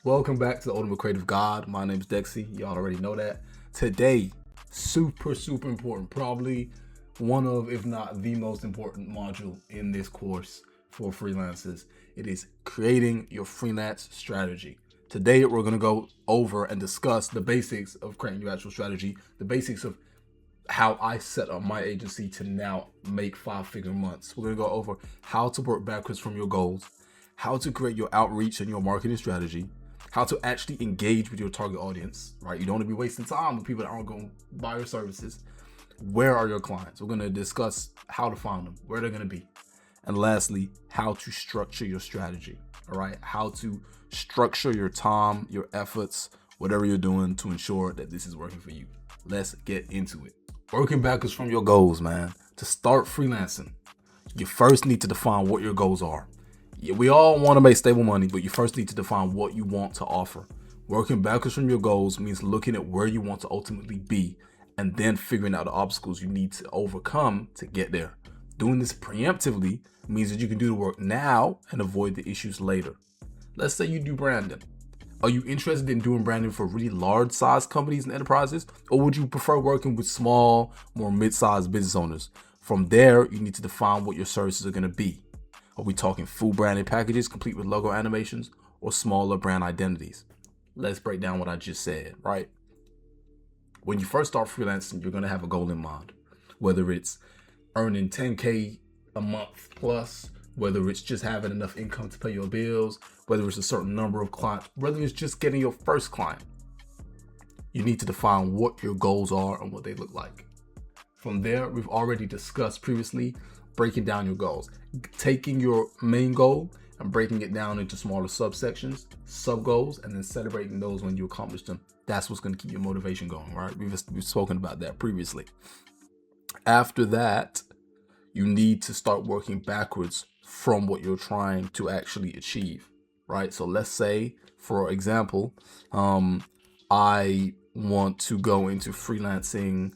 Welcome back to the Ultimate Creative God. My name's Dexy. Y'all already know that. Today, super important, probably one of, if not the most important module in this course for freelancers. It is creating your freelance strategy. Today, we're going to go over and discuss the basics of creating your actual strategy, the basics of how I set up my agency to now make 5-figure months. We're going to go over how to work backwards from your goals, how to create your outreach and your marketing strategy, how to actually engage with your target audience, right? You don't want to be wasting time with people that aren't going to buy your services. Where are your clients? We're going to discuss how to find them, where they're going to be. And lastly, how to structure your strategy, all right? How to structure your time, your efforts, whatever you're doing to ensure that this is working for you. Let's get into it. Working backwards from your goals, man. To start freelancing, you first need to define what your goals are. Yeah, we all want to make stable money, but you first need to define what you want to offer. Working backwards from your goals means looking at where you want to ultimately be and then figuring out the obstacles you need to overcome to get there. Doing this preemptively means that you can do the work now and avoid the issues later. Let's say you do branding. Are you interested in doing branding for really large size companies and enterprises? Or would you prefer working with small, more mid-sized business owners? From there, you need to define what your services are going to be. Are we talking full branded packages complete with logo animations or smaller brand identities? Let's break down what I just said, right? When you first start freelancing, you're going to have a goal in mind, whether it's earning 10K a month plus, whether it's just having enough income to pay your bills, whether it's a certain number of clients, whether it's just getting your first client. You need to define what your goals are and what they look like. From there, we've already discussed previously breaking down your goals, taking your main goal and breaking it down into smaller subsections, sub goals, and then celebrating those when you accomplish them. That's what's going to keep your motivation going, right? We've spoken about that previously. After that, you need to start working backwards from what you're trying to actually achieve, right? So let's say, for example, I want to go into freelancing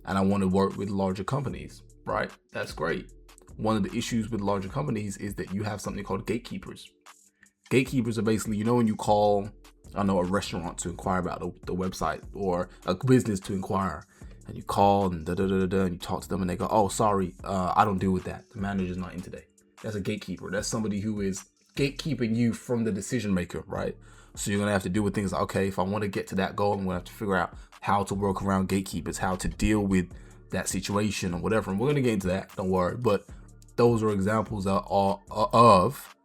and I want to work with larger companies, right? That's great. One of the issues with larger companies is that you have something called gatekeepers. Gatekeepers are basically, when you call, a restaurant to inquire about the website or a business to inquire, and you call and and you talk to them and they go, oh, sorry, I don't deal with that. The manager's not in today. That's a gatekeeper. That's somebody who is gatekeeping you from the decision maker, right? So you're going to have to deal with things like, okay, if I want to get to that goal, I'm going to have to figure out how to work around gatekeepers, how to deal with that situation or whatever. And we're going to get into that, don't worry. But those are examples of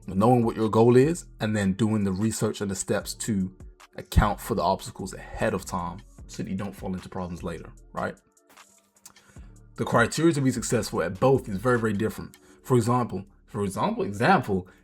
knowing what your goal is and then doing the research and the steps to account for the obstacles ahead of time so that you don't fall into problems later, right? The criteria to be successful at both is very different. For example,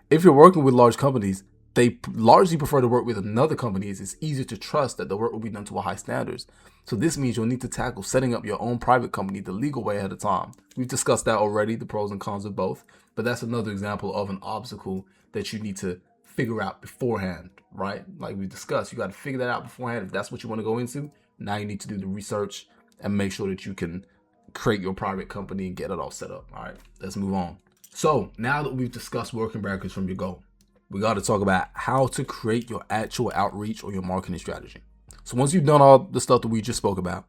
if you're working with large companies, they largely prefer to work with another company as it's easier to trust that the work will be done to a high standards. So this means you'll need to tackle setting up your own private company the legal way ahead of time. We've discussed that already, the pros and cons of both, but that's another example of an obstacle that you need to figure out beforehand, right? Like we discussed, you got to figure that out beforehand. If that's what you want to go into, now you need to do the research and make sure that you can create your private company and get it all set up. All right, let's move on. So now that we've discussed working backwards from your goal, we got to talk about how to create your actual outreach or your marketing strategy. So once you've done all the stuff that we just spoke about,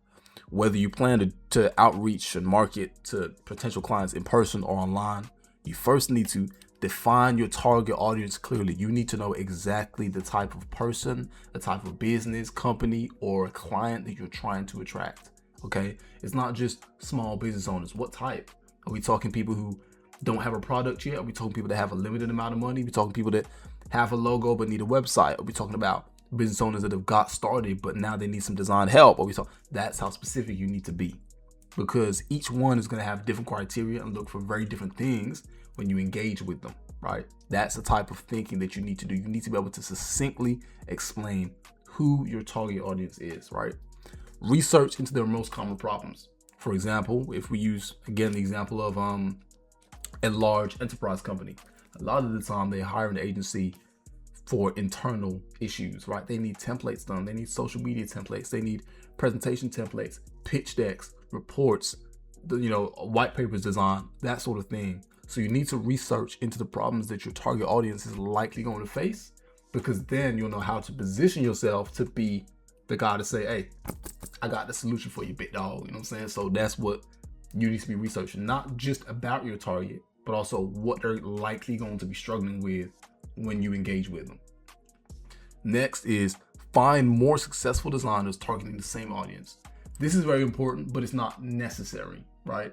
whether you plan to outreach and market to potential clients in person or online, you first need to define your target audience clearly. You need to know exactly the type of person, the type of business, company, or client that you're trying to attract. Okay? It's not just small business owners. What type? Are we talking people who don't have a product yet? Are we talking people that have a limited amount of money? Are we talking people that have a logo but need a website? Are we talking about business owners that have got started but now they need some design help? That's how specific you need to be, because each one is going to have different criteria and look for very different things when you engage with them, right? That's the type of thinking that you need to do. You need to be able to succinctly explain who your target audience is, right? Research into their most common problems. For example, if we use again the example of a large enterprise company, a lot of the time they hire an agency for internal issues, right? They need templates done. They need social media templates. They need presentation templates, pitch decks, reports, white papers design, that sort of thing. So you need to research into the problems that your target audience is likely going to face because then you'll know how to position yourself to be the guy to say, hey, I got the solution for you, big dog. You know what I'm saying? So that's what you need to be researching, not just about your target, but also what they're likely going to be struggling with when you engage with them. Next is find more successful designers targeting the same audience. This is very important, but it's not necessary, right?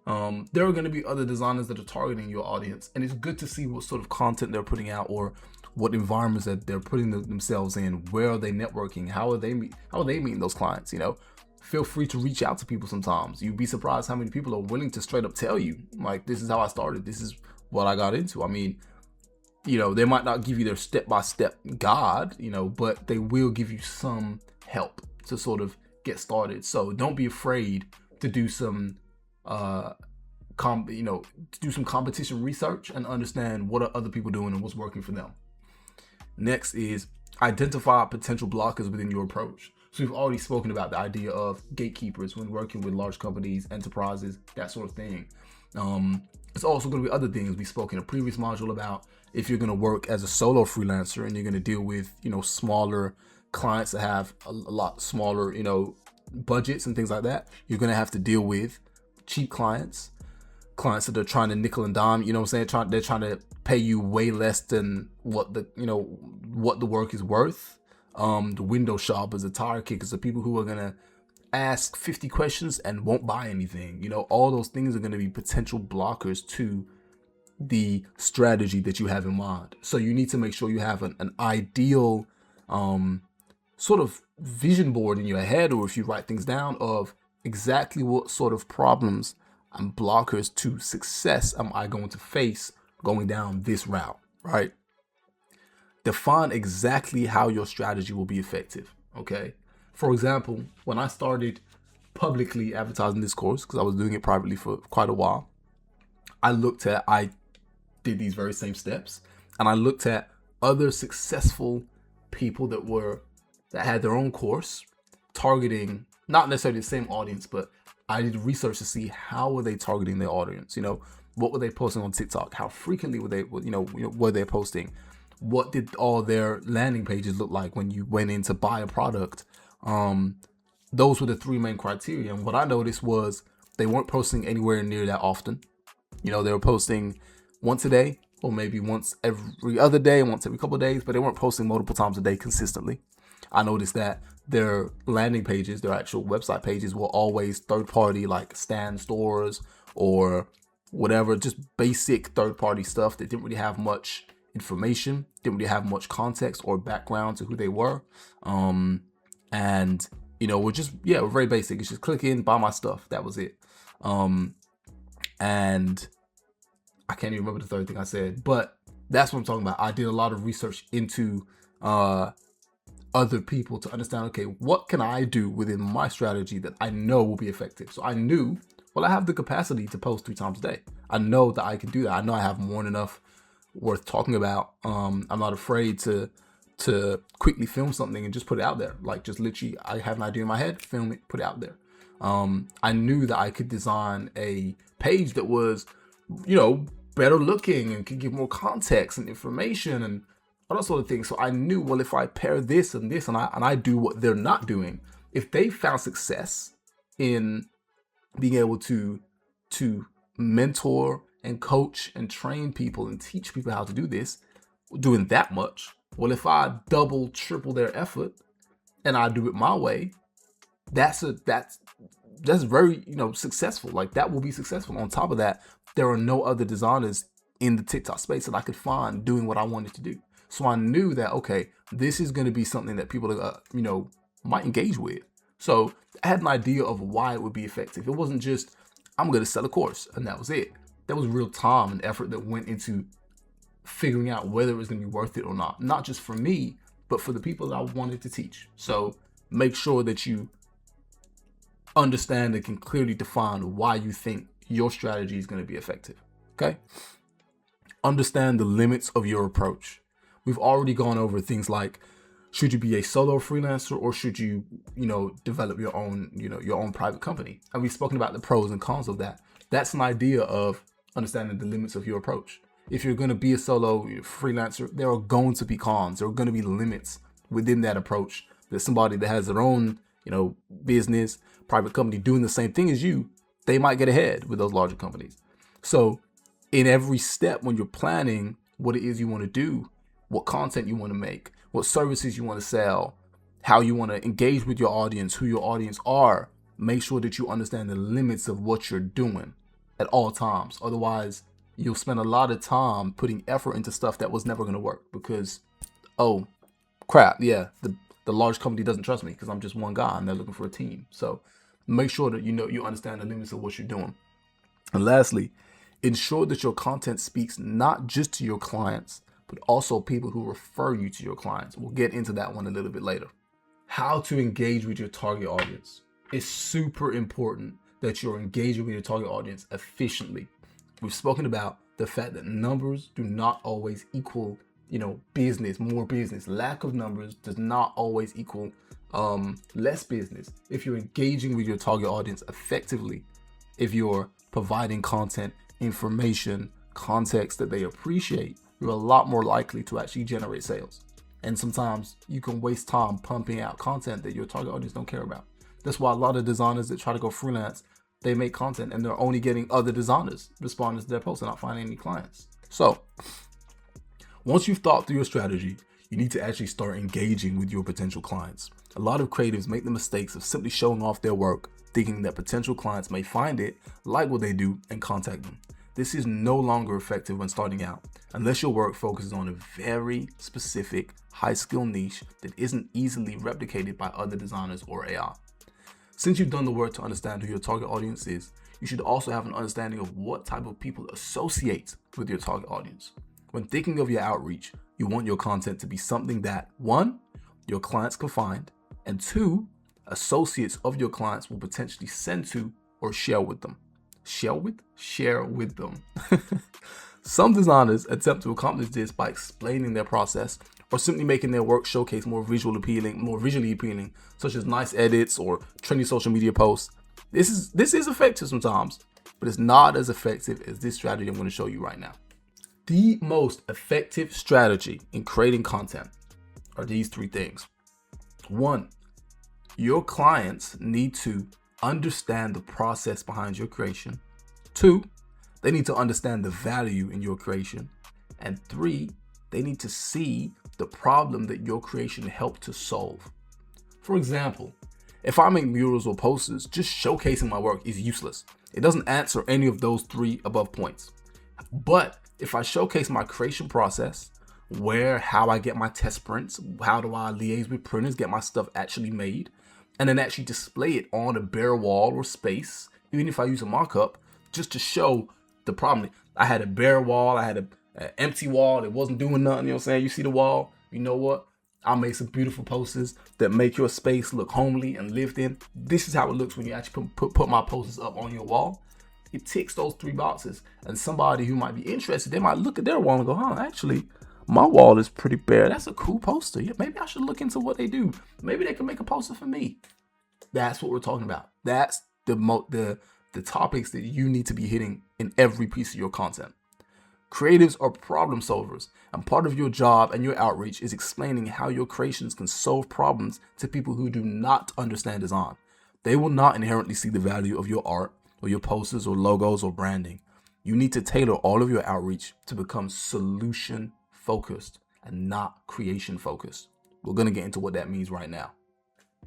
There are going to be other designers that are targeting your audience, and it's good to see what sort of content they're putting out or what environments that they're putting themselves in. Where are they networking? How are they meeting those clients? You know, feel free to reach out to people sometimes. You'd be surprised how many people are willing to straight up tell you, like, this is how I started. This is what I got into. I mean, you know, they might not give you their step-by-step guide, you know, but they will give you some help to sort of get started. So don't be afraid to do some, do some competition research and understand what are other people doing and what's working for them. Next is identify potential blockers within your approach. So we've already spoken about the idea of gatekeepers when working with large companies, enterprises, that sort of thing. It's also going to be other things we spoke in a previous module about. If you're going to work as a solo freelancer and you're going to deal with, you know, smaller clients that have a lot smaller, you know, budgets and things like that, you're going to have to deal with cheap clients that are trying to nickel and dime, you know what I'm saying? They're trying to pay you way less than what the work is worth. The window shoppers, the tire kickers, the people who are going to ask 50 questions and won't buy anything. You know, all those things are going to be potential blockers to the strategy that you have in mind. So you need to make sure you have an ideal sort of vision board in your head, or if you write things down, of exactly what sort of problems and blockers to success am I going to face going down this route, right? Define exactly how your strategy will be effective, okay? For example, when I started publicly advertising this course, because I was doing it privately for quite a while, I did these very same steps, and I looked at other successful people that had their own course targeting not necessarily the same audience, but I did research to see how were they targeting their audience. You know, what were they posting on TikTok? How frequently were they posting? What did all their landing pages look like when you went in to buy a product? Those were the three main criteria. And what I noticed was they weren't posting anywhere near that often. You know, they were posting once a day, or maybe once every other day, once every couple of days, but they weren't posting multiple times a day consistently. I noticed that their landing pages, their actual website pages, were always third-party, like Stan stores or whatever, just basic third-party stuff that didn't really have much information, didn't really have much context or background to who they were. And, you know, we're very basic. It's just click in, buy my stuff. That was it. And I can't even remember the third thing I said, but that's what I'm talking about. I did a lot of research into other people to understand, okay, what can I do within my strategy that I know will be effective? So I knew, well, I have the capacity to post 3 times a day. I know that I can do that. I know I have more than enough worth talking about. I'm not afraid to quickly film something and just put it out there. Like, just literally, I have an idea in my head, film it, put it out there. I knew that I could design a page that was, you know, better looking and could give more context and information and all that sort of thing. So I knew, well, if I pair this and this and I do what they're not doing, if they found success in being able to mentor and coach and train people and teach people how to do this, doing that much, well, if I double, triple their effort and I do it my way, that's very, you know, successful. Like, that will be successful. On top of that, there are no other designers in the TikTok space that I could find doing what I wanted to do. So I knew that, okay, this is going to be something that people, you know, might engage with. So I had an idea of why it would be effective. It wasn't just, I'm going to sell a course and that was it. There was real time and effort that went into figuring out whether it was going to be worth it or not just for me, but for the people that I wanted to teach. So make sure that you understand and can clearly define why you think your strategy is going to be effective. Okay. Understand the limits of your approach. We've already gone over things like, should you be a solo freelancer or should you, you know, develop your own, you know, your own private company? And we've spoken about the pros and cons of that. That's an idea of understanding the limits of your approach. If you're going to be a solo freelancer, there are going to be cons. There are going to be limits within that approach. There's somebody that has their own, business, private company doing the same thing as you. They might get ahead with those larger companies. So in every step, when you're planning what it is you want to do, what content you want to make, what services you want to sell, how you want to engage with your audience, who your audience are, make sure that you understand the limits of what you're doing at all times. Otherwise, you'll spend a lot of time putting effort into stuff that was never going to work because, oh, crap, yeah, the large company doesn't trust me because I'm just one guy and they're looking for a team. So make sure that you understand the limits of what you're doing. And lastly, ensure that your content speaks not just to your clients, but also people who refer you to your clients. We'll get into that one a little bit later. How to engage with your target audience. It's super important that you're engaging with your target audience efficiently. We've spoken about the fact that numbers do not always equal, business, more business. Lack of numbers does not always equal less business. If you're engaging with your target audience effectively, if you're providing content, information, context that they appreciate, you're a lot more likely to actually generate sales. And sometimes you can waste time pumping out content that your target audience don't care about. That's why a lot of designers that try to go freelance, they make content and they're only getting other designers responding to their posts and not finding any clients. So once you've thought through your strategy, you need to actually start engaging with your potential clients. A lot of creatives make the mistakes of simply showing off their work, thinking that potential clients may find it, like what they do, and contact them. This is no longer effective when starting out, unless your work focuses on a very specific high-skill niche that isn't easily replicated by other designers or AI. Since you've done the work to understand who your target audience is, you should also have an understanding of what type of people associate with your target audience. When thinking of your outreach, you want your content to be something that, 1, your clients can find, and 2, associates of your clients will potentially send to or share with them. Share with them. Some designers attempt to accomplish this by explaining their process or simply making their work showcase more visually appealing, such as nice edits or trendy social media posts. This is effective sometimes, but it's not as effective as this strategy I'm going to show you right now. The most effective strategy in creating content are these 3 things. 1, your clients need to understand the process behind your creation. 2, they need to understand the value in your creation. And 3, they need to see the problem that your creation helped to solve. For example, if I make murals or posters, just showcasing my work is useless. It doesn't answer any of those 3 above points. But if I showcase my creation process, how I get my test prints, how do I liaise with printers, get my stuff actually made, and then actually display it on a bare wall or space, even if I use a mock-up, just to show the problem. I had a bare wall, I had an empty wall that wasn't doing nothing, you know what I'm saying? You see the wall, you know what? I made some beautiful posters that make your space look homely and lived in. This is how it looks when you actually put my posters up on your wall. It ticks those 3 boxes. And somebody who might be interested, they might look at their wall and go, actually, my wall is pretty bare. That's a cool poster. Yeah, maybe I should look into what they do. Maybe they can make a poster for me. That's what we're talking about. That's the topics that you need to be hitting in every piece of your content. Creatives are problem solvers, and part of your job and your outreach is explaining how your creations can solve problems to people who do not understand design. They will not inherently see the value of your art or your posters or logos or branding. You need to tailor all of your outreach to become solution focused and not creation focused. We're going to get into what that means right now.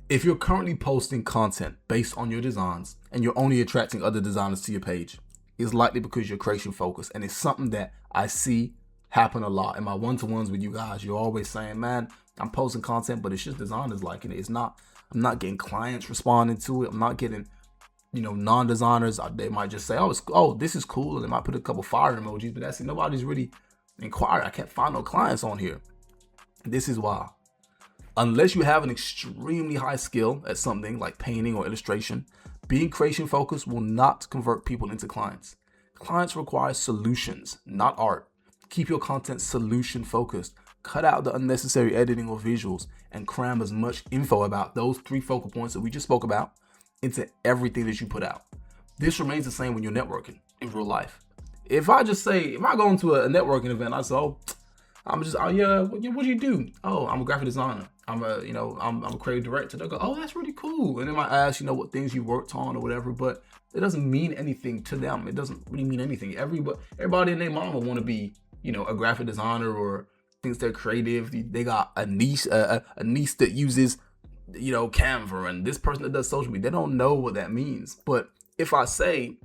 If you're currently posting content based on your designs and you're only attracting other designers to your page, it's likely because you're creation focused, and it's something that I see happen a lot in my one-to-ones with you guys. You're always saying, man, I'm posting content, but it's just designers liking it. I'm not getting clients responding to it. I'm not getting, non-designers. They might just say, this is cool, and they might put a couple fire emojis, but that's it. Nobody's really inquiring. I can't find no clients on here. This is why. Unless you have an extremely high skill at something like painting or illustration, being creation focused will not convert people into clients. Clients require solutions, not art. Keep your content solution focused. Cut out the unnecessary editing or visuals and cram as much info about those 3 focal points that we just spoke about into everything that you put out. This remains the same when you're networking in real life. If I go into a networking event, I say, yeah, what do you do? Oh, I'm a graphic designer. I'm a creative director. They'll go, oh, that's really cool. And they might ask, what things you worked on or whatever, but it doesn't mean anything to them. It doesn't really mean anything. Everybody and their mama want to be, a graphic designer or thinks they're creative. They got a niche that uses, Canva, and this person that does social media. They don't know what that means. But if I say,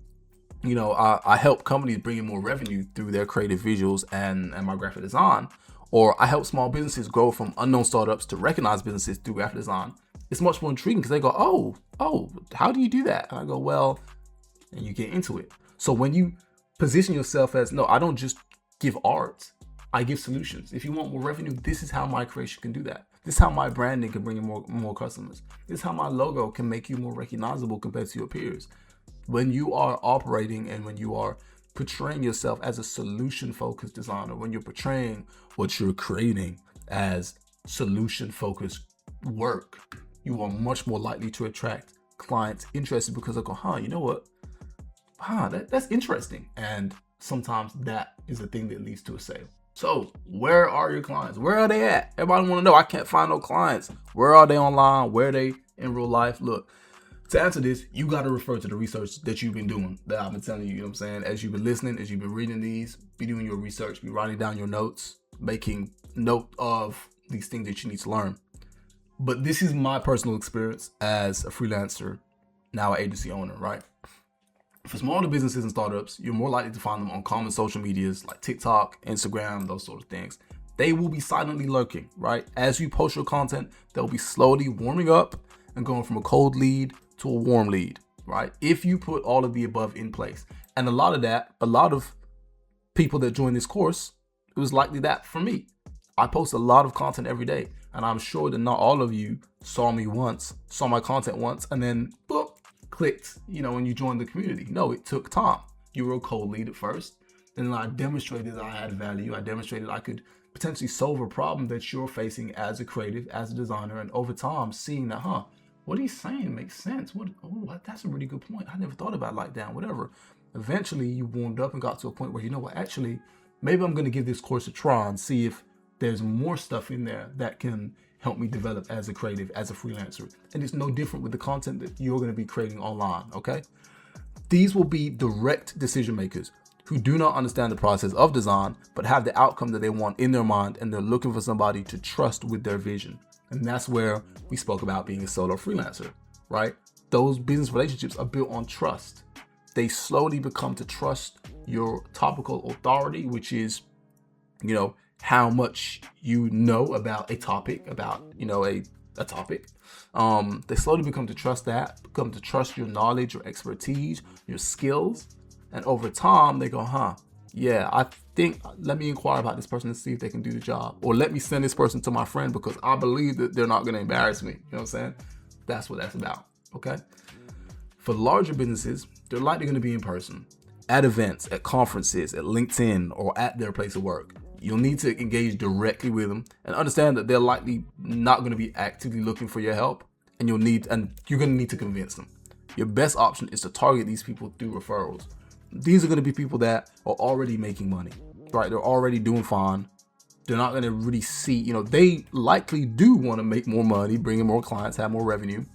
I help companies bring in more revenue through their creative visuals and my graphic design, or I help small businesses grow from unknown startups to recognized businesses through graphic design, it's much more intriguing because they go, oh, how do you do that? And I go, well, and you get into it. So when you position yourself as, no, I don't just give art, I give solutions. If you want more revenue, this is how my creation can do that. This is how my branding can bring in more customers. This is how my logo can make you more recognizable compared to your peers. When you are operating and when you are portraying yourself as a solution-focused designer, when you're portraying what you're creating as solution-focused work, you are much more likely to attract clients interested because they go, you know what? That's interesting. And sometimes that is the thing that leads to a sale. So where are your clients? Where are they at? Everybody want to know. I can't find no clients. Where are they online? Where are they in real life? Look, to answer this, you got to refer to the research that you've been doing, that I've been telling you, what I'm saying? As you've been listening, as you've been reading these, be doing your research, be writing down your notes, making note of these things that you need to learn. But this is my personal experience as a freelancer, now an agency owner, right? For smaller businesses and startups, you're more likely to find them on common social medias like TikTok, Instagram, those sort of things. They will be silently lurking, right? As you post your content, they'll be slowly warming up and going from a cold lead to a warm lead, right? If you put all of the above in place. And a lot of people that join this course, it was likely that for me. I post a lot of content every day, and I'm sure that not all of you saw my content once, and then boop, clicked, when you joined the community. No, it took time. You were a cold lead at first, and then I demonstrated that I had value. I demonstrated I could potentially solve a problem that you're facing as a creative, as a designer, and over time seeing that, what he's saying makes sense. That's a really good point. I never thought about it like that, whatever. Eventually, you warmed up and got to a point where, actually, maybe I'm going to give this course a try and see if there's more stuff in there that can help me develop as a creative, as a freelancer. And it's no different with the content that you're going to be creating online, okay? These will be direct decision makers who do not understand the process of design, but have the outcome that they want in their mind, and they're looking for somebody to trust with their vision. And that's where we spoke about being a solo freelancer, right? Those business relationships are built on trust. They slowly become to trust your topical authority, which is, how much you know about a topic, about, a topic. They slowly become to trust that, become to trust your knowledge, your expertise, your skills. And over time, they go, yeah, I think, let me inquire about this person and see if they can do the job. Or let me send this person to my friend because I believe that they're not going to embarrass me. You know what I'm saying? That's what that's about, okay? For larger businesses, they're likely going to be in person, at events, at conferences, at LinkedIn, or at their place of work. You'll need to engage directly with them and understand that they're likely not going to be actively looking for your help, and you're going to need to convince them. Your best option is to target these people through referrals. These are going to be people that are already making money, right? They're already doing fine. They're not going to really see, they likely do want to make more money, bring in more clients, have more revenue,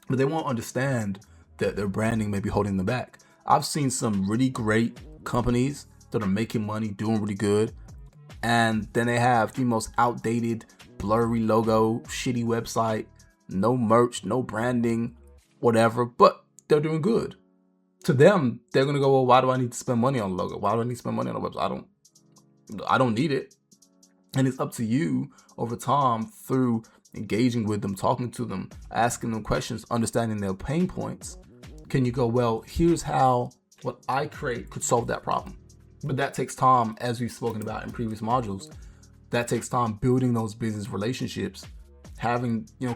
but they won't understand that their branding may be holding them back. I've seen some really great companies that are making money, doing really good, and then they have the most outdated, blurry logo, shitty website, no merch, no branding, whatever, but they're doing good. To them, they're going to go, well, why do I need to spend money on a logo? Why do I need to spend money on a website? I don't need it. And it's up to you over time through engaging with them, talking to them, asking them questions, understanding their pain points. Can you go, well, here's how what I create could solve that problem. But that takes time, as we've spoken about in previous modules. That takes time building those business relationships,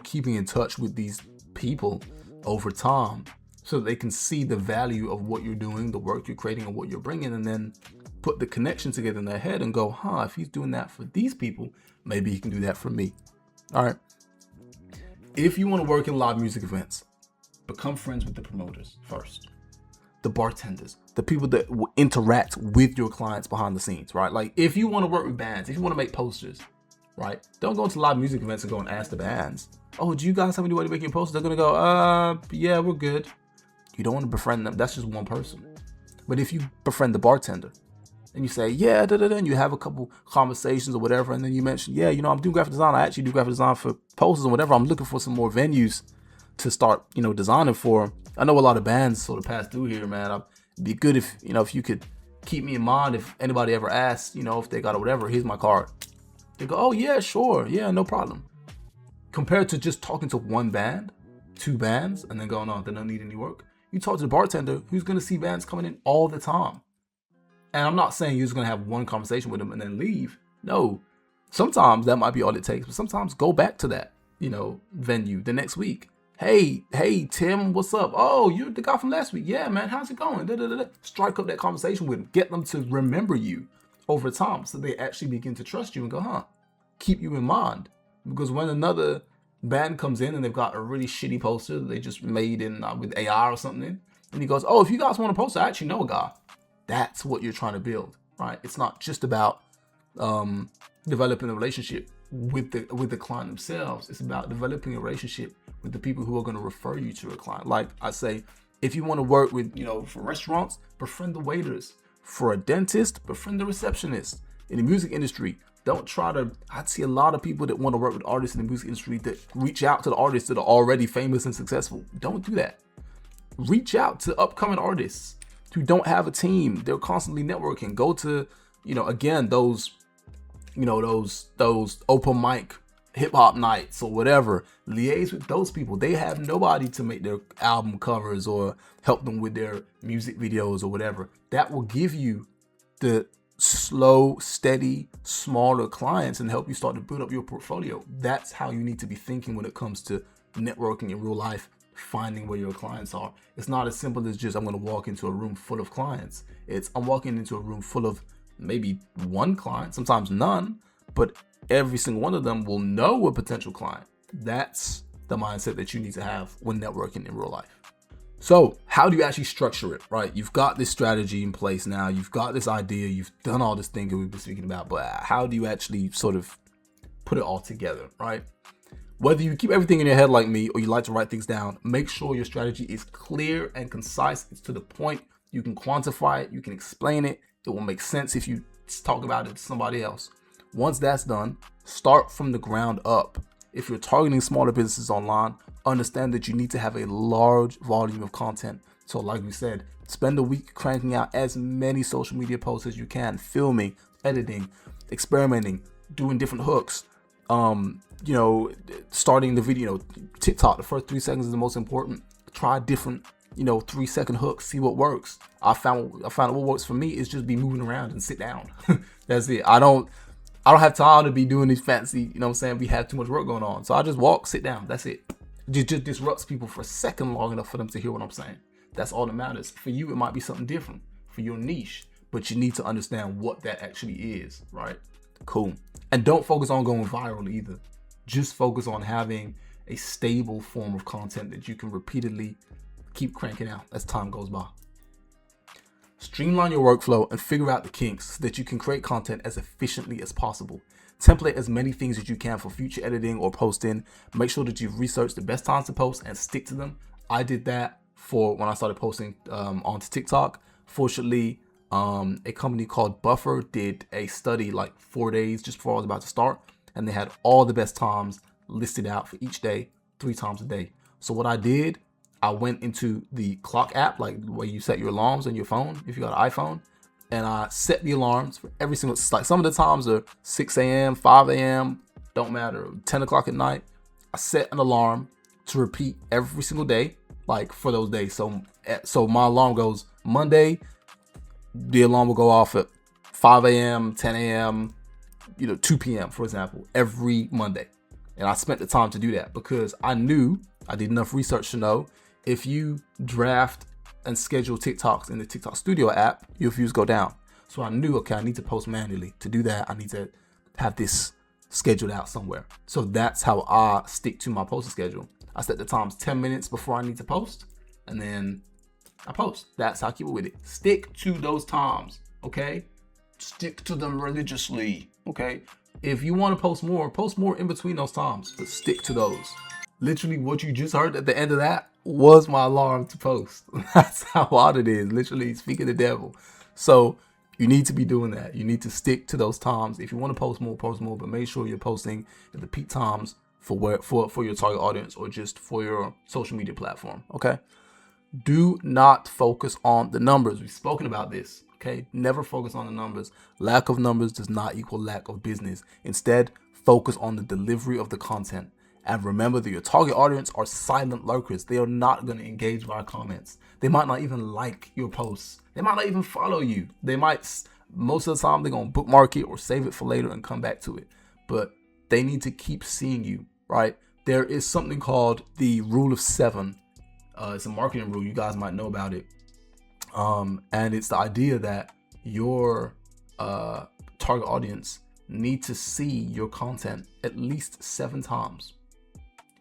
keeping in touch with these people over time so that they can see the value of what you're doing, the work you're creating, and what you're bringing, and then put the connection together in their head and go, if he's doing that for these people, maybe he can do that for me. All right. If you want to work in live music events, become friends with the promoters first. the bartenders, the people that will interact with your clients behind the scenes, right? Like if you want to work with bands, if you want to make posters, right? Don't go to live music events and go and ask the bands, oh, do you guys have anybody making posters? They're going to go, yeah, we're good. You don't want to befriend them. That's just one person. But if you befriend the bartender and you say, yeah, and you have a couple conversations or whatever, and then you mention, yeah, I'm doing graphic design. I actually do graphic design for posters and whatever. I'm looking for some more venues to start, designing for. I know a lot of bands sort of pass through here, man. It'd be good if, if you could keep me in mind if anybody ever asks, if they got whatever, here's my card. They go, oh yeah, sure. Yeah, no problem. Compared to just talking to one band, two bands, and then going on, they don't need any work. You talk to the bartender who's going to see bands coming in all the time. And I'm not saying you're just going to have one conversation with them and then leave. No, sometimes that might be all it takes. But sometimes go back to that, venue the next week. Hey, Tim, what's up? Oh, you're the guy from last week. Yeah, man, how's it going? Strike up that conversation with them. Get them to remember you over time so they actually begin to trust you and go, keep you in mind. Because when another band comes in and they've got a really shitty poster that they just made in with AI or something, and he goes, oh, if you guys want a poster, I actually know a guy. That's what you're trying to build, right? It's not just about developing a relationship with the client themselves. It's about developing a relationship with the people who are going to refer you to a client. Like I say, if you want to work with, for restaurants, befriend the waiters. For a dentist, befriend the receptionist. In the music industry, I'd see a lot of people that want to work with artists in the music industry that reach out to the artists that are already famous and successful. Don't do that. Reach out to upcoming artists who don't have a team. They're constantly networking. Go to, again, those open mic hip hop nights or whatever. Liaise with those people. They have nobody to make their album covers or help them with their music videos or whatever. That will give you the slow, steady, smaller clients and help you start to build up your portfolio. That's how you need to be thinking when it comes to networking in real life, finding where your clients are. It's not as simple as just I'm going to walk into a room full of clients. I'm walking into a room full of maybe one client, sometimes none, but every single one of them will know a potential client. That's the mindset that you need to have when networking in real life. So how do you actually structure it, right? You've got this strategy in place now. You've got this idea. You've done all this thing that we've been speaking about, but how do you actually sort of put it all together, right? Whether you keep everything in your head like me or you like to write things down, make sure your strategy is clear and concise. It's to the point. You can quantify it. You can explain it. It will make sense if you talk about it to somebody else. Once that's done, start from the ground up. If you're targeting smaller businesses online, understand that you need to have a large volume of content. So like we said, spend a week cranking out as many social media posts as you can, filming, editing, experimenting, doing different hooks, starting the video, TikTok, the first 3 seconds is the most important. Try different, 3-second hooks, see what works. I found what works for me is just be moving around and sit down. That's it. I don't have time to be doing these fancy, we have too much work going on. So I just walk, sit down. That's it. Just disrupts people for a second long enough for them to hear what I'm saying. That's all that matters. For you, it might be something different for your niche, but you need to understand what that actually is, right? Cool. And don't focus on going viral either. Just focus on having a stable form of content that you can repeatedly keep cranking out as time goes by. Streamline your workflow and figure out the kinks so that you can create content as efficiently as possible. Template as many things as you can for future editing or posting. Make sure that you've researched the best times to post and stick to them. I did that for when I started posting onto TikTok. Fortunately, a company called Buffer did a study like 4 days just before I was about to start, and they had all the best times listed out for each day, 3 times a day. So what I did, I went into the clock app, like where you set your alarms on your phone, if you got an iPhone, and I set the alarms for every single, like some of the times are 6 a.m., 5 a.m., don't matter, 10 o'clock at night. I set an alarm to repeat every single day, like for those days. So my alarm goes Monday, the alarm will go off at 5 a.m., 10 a.m., 2 p.m., for example, every Monday. And I spent the time to do that because I knew, I did enough research to know, if you draft and schedule TikToks in the TikTok Studio app, your views go down. So I knew, okay, I need to post manually. To do that, I need to have this scheduled out somewhere. So that's how I stick to my posting schedule. I set the times 10 minutes before I need to post, and then I post. That's how I keep it with it. Stick to those times, okay? Stick to them religiously, okay? If you want to post more in between those times, but stick to those. Literally, what you just heard at the end of that was my alarm to post. That's how odd it is. Literally, speaking the devil. So you need to be doing that. You need to stick to those times. If you want to post more, but make sure you're posting at the peak times for your target audience or just for your social media platform. Okay. Do not focus on the numbers. We've spoken about this. Okay. Never focus on the numbers. Lack of numbers does not equal lack of business. Instead, focus on the delivery of the content. And remember that your target audience are silent lurkers. They are not going to engage via comments. They might not even like your posts. They might not even follow you. They might, most of the time, they're going to bookmark it or save it for later and come back to it. But they need to keep seeing you, right? There is something called the rule of 7. It's a marketing rule. You guys might know about it. And it's the idea that your target audience need to see your content at least 7 times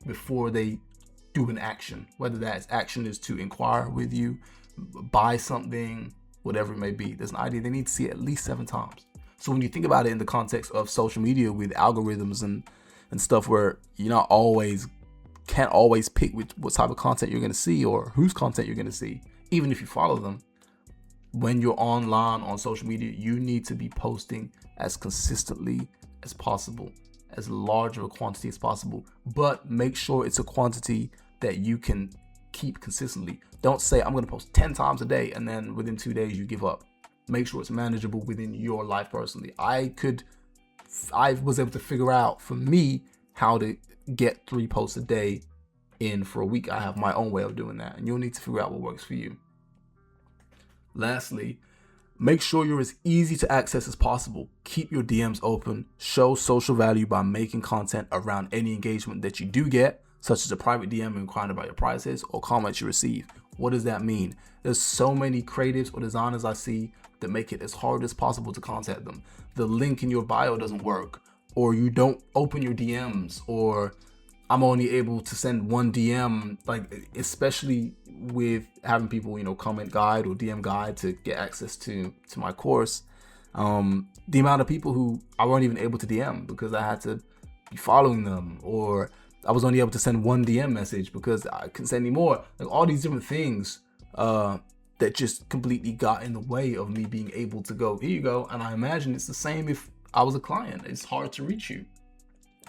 before they do an action, whether that action is to inquire with you, buy something, whatever it may be. There's an idea they need to see it at least 7 times. So when you think about it in the context of social media with algorithms and stuff where you're can't always pick what type of content you're going to see or whose content you're going to see, even if you follow them, when you're online on social media, you need to be posting as consistently as possible, as large of a quantity as possible, but make sure it's a quantity that you can keep consistently. Don't say I'm going to post 10 times a day and then within 2 days you give up. Make sure it's manageable within your life personally. I was able to figure out for me how to get 3 posts a day in for a week. I have my own way of doing that, and you'll need to figure out what works for you. Lastly, make sure you're as easy to access as possible. Keep your DMs open. Show social value by making content around any engagement that you do get, such as a private DM inquiring about your prices or comments you receive. What does that mean? There's so many creatives or designers I see that make it as hard as possible to contact them. The link in your bio doesn't work, or you don't open your DMs, or I'm only able to send 1 DM, like especially with having people, comment guide or DM guide to get access to my course. The amount of people who I weren't even able to DM because I had to be following them, or I was only able to send 1 DM message because I couldn't send any more. Like all these different things that just completely got in the way of me being able to go, here you go. And I imagine it's the same if I was a client. It's hard to reach you.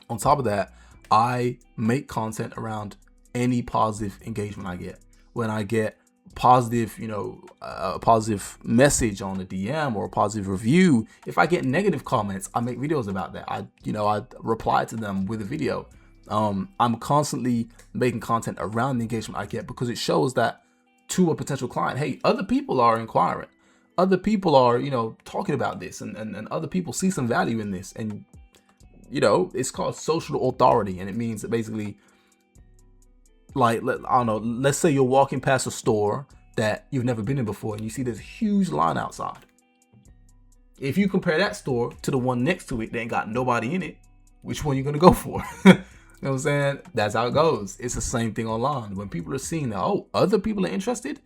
On top of that, I make content around any positive engagement I get. When I get positive, a positive message on a DM or a positive review, if I get negative comments, I make videos about that. I reply to them with a video. I'm constantly making content around the engagement I get because it shows that to a potential client, hey, other people are inquiring. Other people are, talking about this and other people see some value in this. And, it's called social authority. And it means that basically, like, let's say you're walking past a store that you've never been in before and you see there's a huge line outside. If you compare that store to the one next to it that ain't got nobody in it, which one you going to go for? You know what I'm saying? That's how it goes. It's the same thing online. When people are seeing that, oh, other people are interested,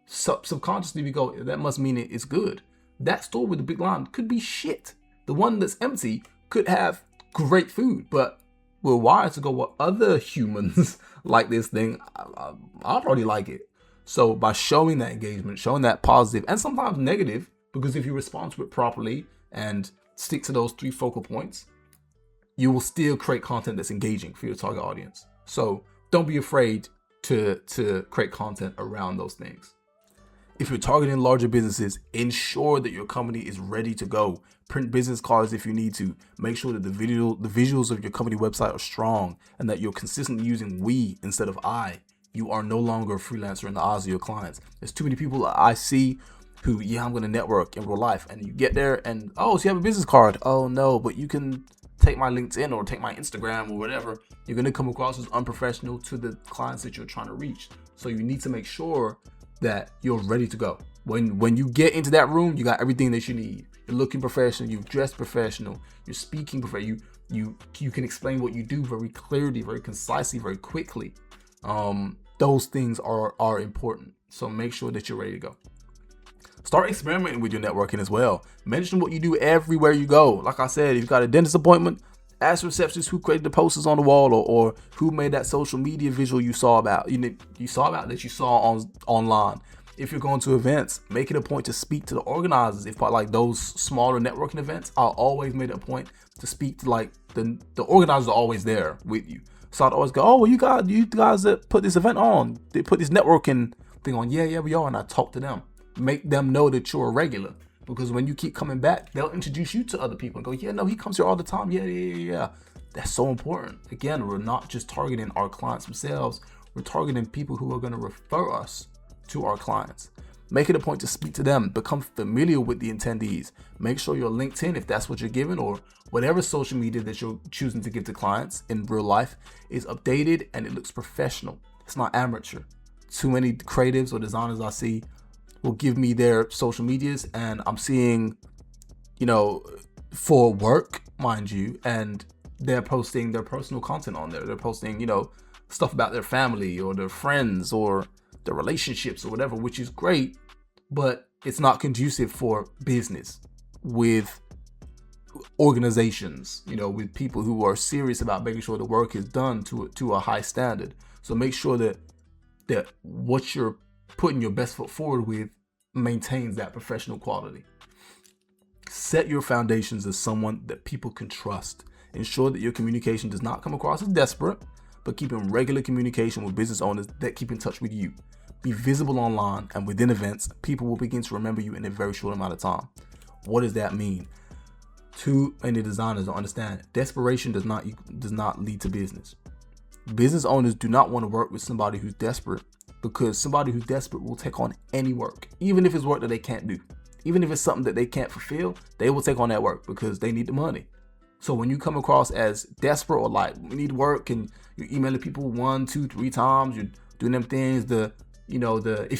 subconsciously we go, that must mean it's good. That store with the big line could be shit. The one that's empty could have great food, but we're wired to go, well, other humans like this thing, I'll probably like it. So by showing that engagement, showing that positive and sometimes negative, because if you respond to it properly and stick to those 3 focal points, you will still create content that's engaging for your target audience. So don't be afraid to create content around those things. If you're targeting larger businesses, ensure that your company is ready to go. Print business cards if you need to. Make sure that the visuals of your company website are strong and that you're consistently using we instead of I. You are no longer a freelancer in the eyes of your clients. There's too many people I see who, I'm going to network in real life. And you get there and, oh, so you have a business card. Oh, no, but you can take my LinkedIn or take my Instagram or whatever. You're going to come across as unprofessional to the clients that you're trying to reach. So you need to make sure that you're ready to go. When you get into that room, you got everything that you need. You're looking professional, you've dressed professional, you're speaking professional, you can explain what you do very clearly, very concisely, very quickly. Those things are important. So make sure that you're ready to go. Start experimenting with your networking as well. Mention what you do everywhere you go. Like I said, if you've got a dentist appointment, ask receptionists who created the posters on the wall, or who made that social media visual you saw about. You saw online. If you're going to events, make it a point to speak to the organizers. If like those smaller networking events, I'll always make it a point to speak to like the organizers are always there with you. So I'd always go, oh, well, you guys that put this event on, they put this networking thing on. Yeah, we are. And I talk to them. Make them know that you're a regular, because when you keep coming back, they'll introduce you to other people and go, yeah, no, he comes here all the time. Yeah. That's so important. Again, we're not just targeting our clients themselves. We're targeting people who are going to refer us to our clients. Make it a point to speak to them, become familiar with the attendees. Make sure your LinkedIn, if that's what you're giving, or whatever social media that you're choosing to give to clients in real life, is updated and it looks professional. It's not amateur. Too many creatives or designers I see will give me their social medias, and I'm seeing, for work, mind you, and they're posting their personal content on there. They're posting, stuff about their family or their friends or their relationships or whatever, which is great, but it's not conducive for business with organizations, with people who are serious about making sure the work is done to a high standard. So make sure that what you're putting your best foot forward with maintains that professional quality. Set your foundations as someone that people can trust. Ensure that your communication does not come across as desperate, but keep in regular communication with business owners that keep in touch with you. Be visible online, and within events, people will begin to remember you in a very short amount of time. What does that mean? Too many designers don't understand. Desperation does not lead to business. Business owners do not want to work with somebody who's desperate, because somebody who's desperate will take on any work, even if it's work that they can't do. Even if it's something that they can't fulfill, they will take on that work because they need the money. So when you come across as desperate, or like, we need work, and you're emailing people 1, 2, 3 times, you're doing them things, if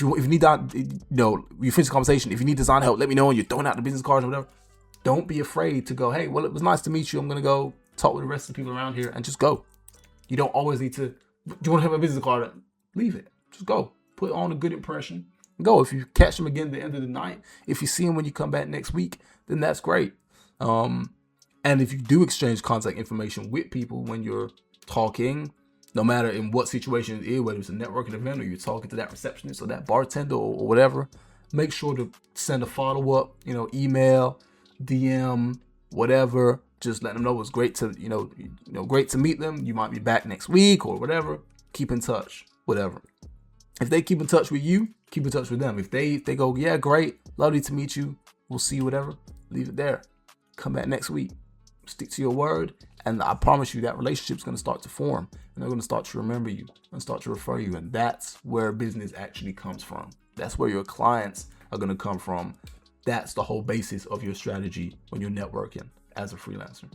you need that, you finish the conversation, if you need design help, let me know, and you're throwing out the business cards or whatever, don't be afraid to go, hey, well, it was nice to meet you. I'm going to go talk with the rest of the people around here, and just go. You don't always need to, do you want to have a business card? Leave it. Just go. Put on a good impression. Go. If you catch them again at the end of the night, if you see them when you come back next week, then that's great. And if you do exchange contact information with people when you're talking, no matter in what situation it is, whether it's a networking event or you're talking to that receptionist or that bartender or whatever, make sure to send a follow-up, email, DM, whatever. Just let them know it's great to, great to meet them. You might be back next week or whatever. Keep in touch, whatever. If they keep in touch with you, keep in touch with them. If they go, yeah, great, lovely to meet you, we'll see you, whatever, leave it there. Come back next week. Stick to your word, and I promise you that relationship's going to start to form, and they're going to start to remember you and start to refer you, and that's where business actually comes from. That's where your clients are going to come from. That's the whole basis of your strategy when you're networking as a freelancer.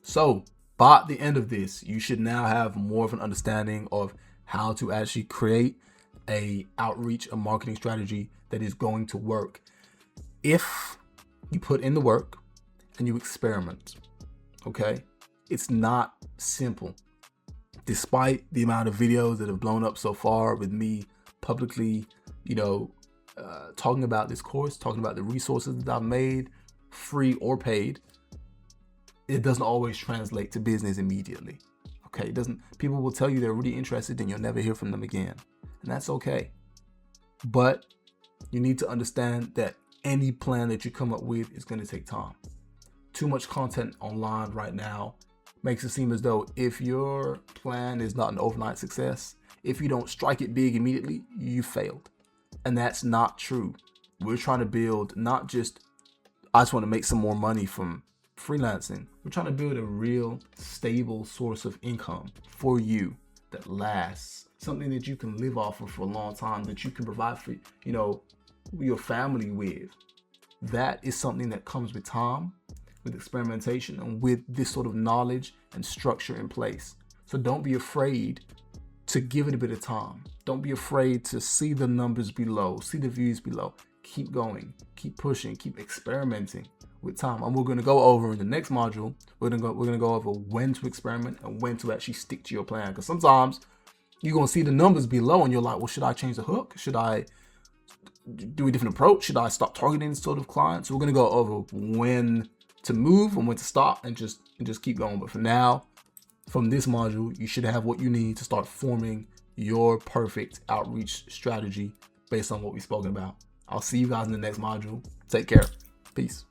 So by the end of this, you should now have more of an understanding of how to actually create a outreach, a marketing strategy that is going to work if you put in the work and you experiment. Okay, it's not simple. Despite the amount of videos that have blown up so far with me publicly, talking about this course, talking about the resources that I've made, free or paid, it doesn't always translate to business immediately. Okay, it doesn't. People will tell you they're really interested, and you'll never hear from them again, and that's okay. But you need to understand that any plan that you come up with is going to take time. Too much content online right now makes it seem as though if your plan is not an overnight success, if you don't strike it big immediately, you failed. And that's not true. We're trying to build not just, I just want to make some more money from freelancing. We're trying to build a real stable source of income for you that lasts, something that you can live off of for a long time, that you can provide for, your family with. That is something that comes with time, with experimentation, and with this sort of knowledge and structure in place. So don't be afraid to give it a bit of time. Don't be afraid to see the numbers below, see the views below. Keep going, keep pushing, keep experimenting with time. And we're going to go over in the next module, we're going to go over when to experiment and when to actually stick to your plan. Because sometimes you're going to see the numbers below and you're like, well, should I change the hook? Should I do a different approach? Should I stop targeting sort of clients? So we're going to go over when to move and when to stop and just keep going. But for now, from this module, you should have what you need to start forming your perfect outreach strategy based on what we've spoken about. I'll see you guys in the next module. Take care. Peace.